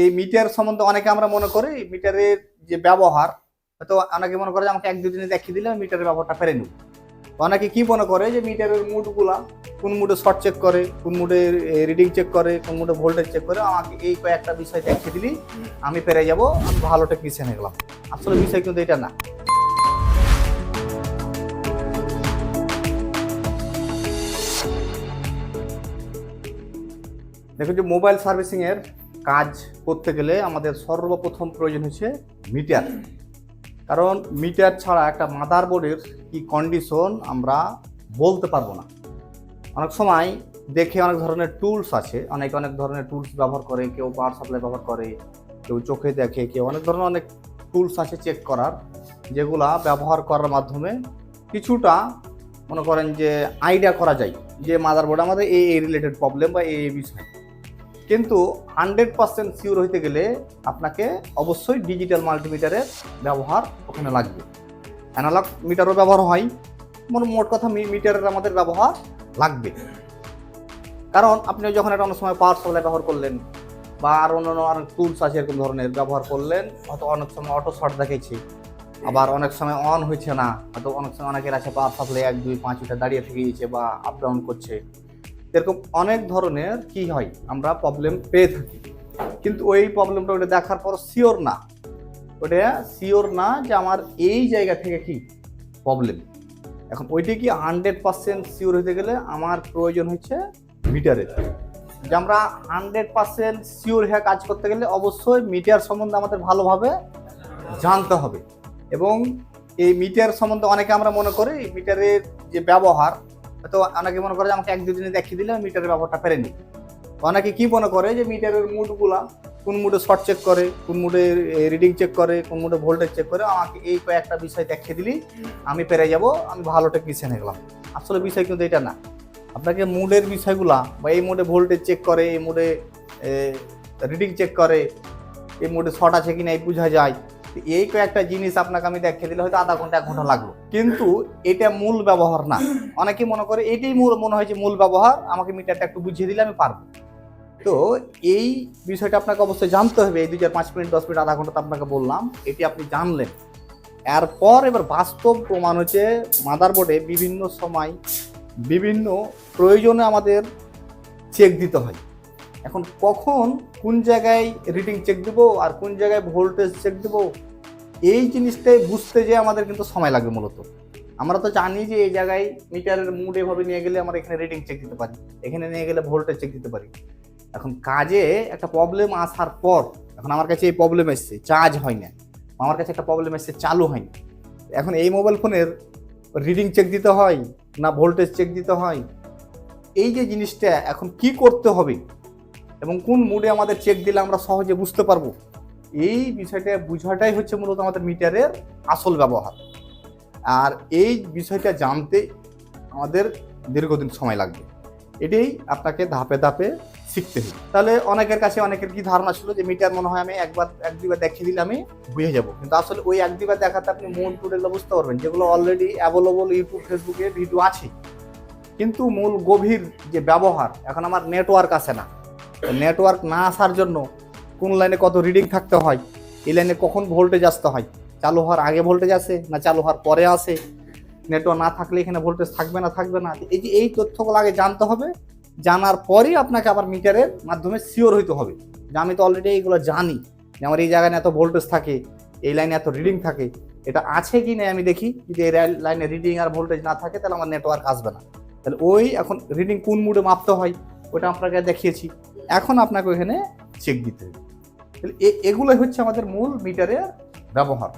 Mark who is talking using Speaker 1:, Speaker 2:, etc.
Speaker 1: এই মিটার সম্বন্ধে অনেকে আমরা মনে করি মিটারের যে ব্যবহার, হয়তো অনেকে মনে করে যে আমাকে 1-2 দিনে দেখিয়ে দিলে মিটারের ব্যবহারটা পেরে নেব। অনেকে কি মনে করে যে মিটারের মুডগুলা কোন মুডে শর্ট চেক করে, কোন মুডে রিডিং চেক করে, কোন মুডে ভোল্টেজ চেক করে, আমাকে এই কয়েকটা বিষয় দেখিয়ে দিলি আমি পেরে যাব, আমি ভালো টেকনিশিয়ান হয়ে গেলাম। আসলে বিষয় কিন্তু এটা না। দেখুন, যে মোবাইল সার্ভিসিং এর কাজ করতে গেলে আমাদের সর্বপ্রথম প্রয়োজন হচ্ছে মিটার। কারণ মিটার ছাড়া একটা মাদারবোর্ডের কি কন্ডিশন আমরা বলতে পারবো না। অনেক সময় দেখে অনেক ধরনের টুলস আছে, অনেক ধরনের টুলস ব্যবহার করে, কেউ পাওয়ার সাপ্লাই ব্যবহার করে, কেউ চোখে দেখে, কেউ অনেক ধরনের অনেক টুলস আছে চেক করার, যেগুলা ব্যবহার করার মাধ্যমে কিছুটা মনে করেন যে আইডিয়া করা যায় যে মাদারবোর্ড আমাদের এই রিলেটেড প্রবলেম বা এই বিষয়। কিন্তু 100% সিওর হইতে গেলে আপনাকে অবশ্যই ডিজিটাল মাল্টিমিটারের ব্যবহার ওখানে লাগবে। অ্যানালগ মিটারও ব্যবহার হয়, মোট কথা মিটারের আমাদের ব্যবহার লাগবে। কারণ আপনি যখন একটা অনেক সময় পাওয়ার সাপ্লাই ব্যবহার করলেন বা আর অন্যান্য অনেক টুলস আছে এরকম ধরনের ব্যবহার করলেন, হয়তো অনেক সময় অটো শর্ট দেখেছি, আবার অনেক সময় অন হয়েছে না, হয়তো অনেক সময় অনেকের আছে পাওয়ার সাপ্লাই 1, 2, 5 মিটার দাঁড়িয়ে থেকে গিয়েছে বা আপ ডাউন করছে। এরকম অনেক ধরনের কি হয় আমরা প্রবলেম পেয়ে থাকি, কিন্তু ওই প্রবলেমটা ওটা দেখার পর শিওর না যে আমার এই জায়গা থেকে কি প্রবলেম। এখন ওইটা কি 100% শিওর হতে গেলে আমার প্রয়োজন হচ্ছে মিটারের। যে আমরা 100% শিওর হয়ে কাজ করতে গেলে অবশ্যই মিটার সম্বন্ধে আমাদের ভালোভাবে জানতে হবে। এবং এই মিটার সম্বন্ধে অনেকে আমরা মনে করি মিটারের যে ব্যবহার, হয়তো অনেকে মনে করে যে আমাকে 1-2 দিনে দেখিয়ে দিলে মিটারের ব্যবহারটা পেরে নিই। অনেকে কি মনে করে যে মিটারের মুডগুলা কোন মুডে শর্ট চেক করে, কোন মুডে রিডিং চেক করে, কোন মুডে ভোল্টেজ চেক করে, আমাকে এই কয়েকটা বিষয় দেখিয়ে দিলি আমি পেরে যাব, আমি ভালো টেকনিশিয়ান হয়ে গেলাম। আসলে বিষয় কিন্তু এটা না। আপনাকে মুডের বিষয়গুলা বা এই মুডে ভোল্টেজ চেক করে, এই মুডে রিডিং চেক করে, এই মুডে শর্ট আছে কিনা এই বোঝা যায়। এই কয়েকটা জিনিস আপনাকে আমি দেখিয়ে দিলে হয়তো আধা ঘন্টা 1 ঘন্টা লাগলো, কিন্তু এটা মূল ব্যবহার না। অনেকে মনে করে এটাই মনে হয় যে মূল ব্যবহার, আমাকে মিটারটা একটু বুঝিয়ে দিলে আমি পারবো। তো এই বিষয়টা আপনাকে অবশ্যই জানতে হবে। এই 2-5 মিনিট 10 মিনিট আধা ঘন্টা আপনাকে বললাম, এটি আপনি জানলেন। এরপর এবার বাস্তব প্রমাণ হচ্ছে মাদারবোর্ডে বিভিন্ন সময় বিভিন্ন প্রয়োজনে আমাদের চেক দিতে হয়। এখন কখন কোন জায়গায় রিডিং চেক দেবো আর কোন জায়গায় ভোল্টেজ চেক দেবো, এই জিনিসটাই বুঝতে যে আমাদের কিন্তু সময় লাগবে। মূলত আমরা তো জানি যে এই জায়গায় মিটারের মুড এভাবে নিয়ে গেলে আমরা এখানে রিডিং চেক দিতে পারি, এখানে নিয়ে গেলে ভোল্টেজ চেক দিতে পারি। এখন কাজে একটা প্রবলেম আসার পর, এখন আমার কাছে এই প্রবলেম এসছে চার্জ হয় না, আমার কাছে একটা প্রবলেম এসছে চালু হয়নি, এখন এই মোবাইল ফোনের রিডিং চেক দিতে হয় না ভোল্টেজ চেক দিতে হয়, এই যে জিনিসটা এখন কি করতে হবে এবং কোন মুডে আমাদের চেক দিলে আমরা সহজে বুঝতে পারবো, এই বিষয়টা বোঝাটাই হচ্ছে মূলত আমাদের মিটারের আসল ব্যবহার। আর এই বিষয়টা জানতে আমাদের দীর্ঘদিন সময় লাগবে। এটাই আপনাকে ধাপে ধাপে শিখতে হবে। তাহলে অনেকের কাছে অনেকের কি ধারণা ছিল যে মিটার মনে হয় আমি 1-2 বার দেখিয়ে দিলে আমি বুঝে যাব, কিন্তু আসলে ওই 1-2 বার দেখাতে আপনি মূল টুলগুলো বুঝতে পারবেন, যেগুলো অলরেডি অ্যাভেলেবল ইউটিউব ফেসবুকে ভিডিও আছে। কিন্তু মূল গভীর যে ব্যবহার, এখন আমার নেটওয়ার্ক আসে না, নেটওয়ার্ক না আসার জন্য কোন লাইনে কত রিডিং থাকতে হয়, এই লাইনে কখন ভোল্টেজ আসতে হয়, চালু হওয়ার আগে ভোল্টেজ আসে না চালু হওয়ার পরে আসে, নেটওয়ার্ক না থাকলে এখানে ভোল্টেজ থাকবে না। এই তথ্যগুলো আগে জানতে হবে। জানার পরই আপনাকে আবার মিটারের মাধ্যমে শিওর হইতে হবে যে আমি তো অলরেডি এইগুলো জানি যে আমার এই জায়গায় এত ভোল্টেজ থাকে, এই লাইনে এত রিডিং থাকে, এটা আছে কি না আমি দেখি। যদি এই লাইনে রিডিং আর ভোল্টেজ না থাকে তাহলে আমার নেটওয়ার্ক আসবে না। তাহলে ওই এখন রিডিং কোন মুডে মাপতে হয় ওটা আপনাকে দেখিয়েছি, এখন আপনাকে ওইখানে চেক দিতে হবে। তাহলে এগুলোই হচ্ছে আমাদের মূল মিটারের ব্যবহার।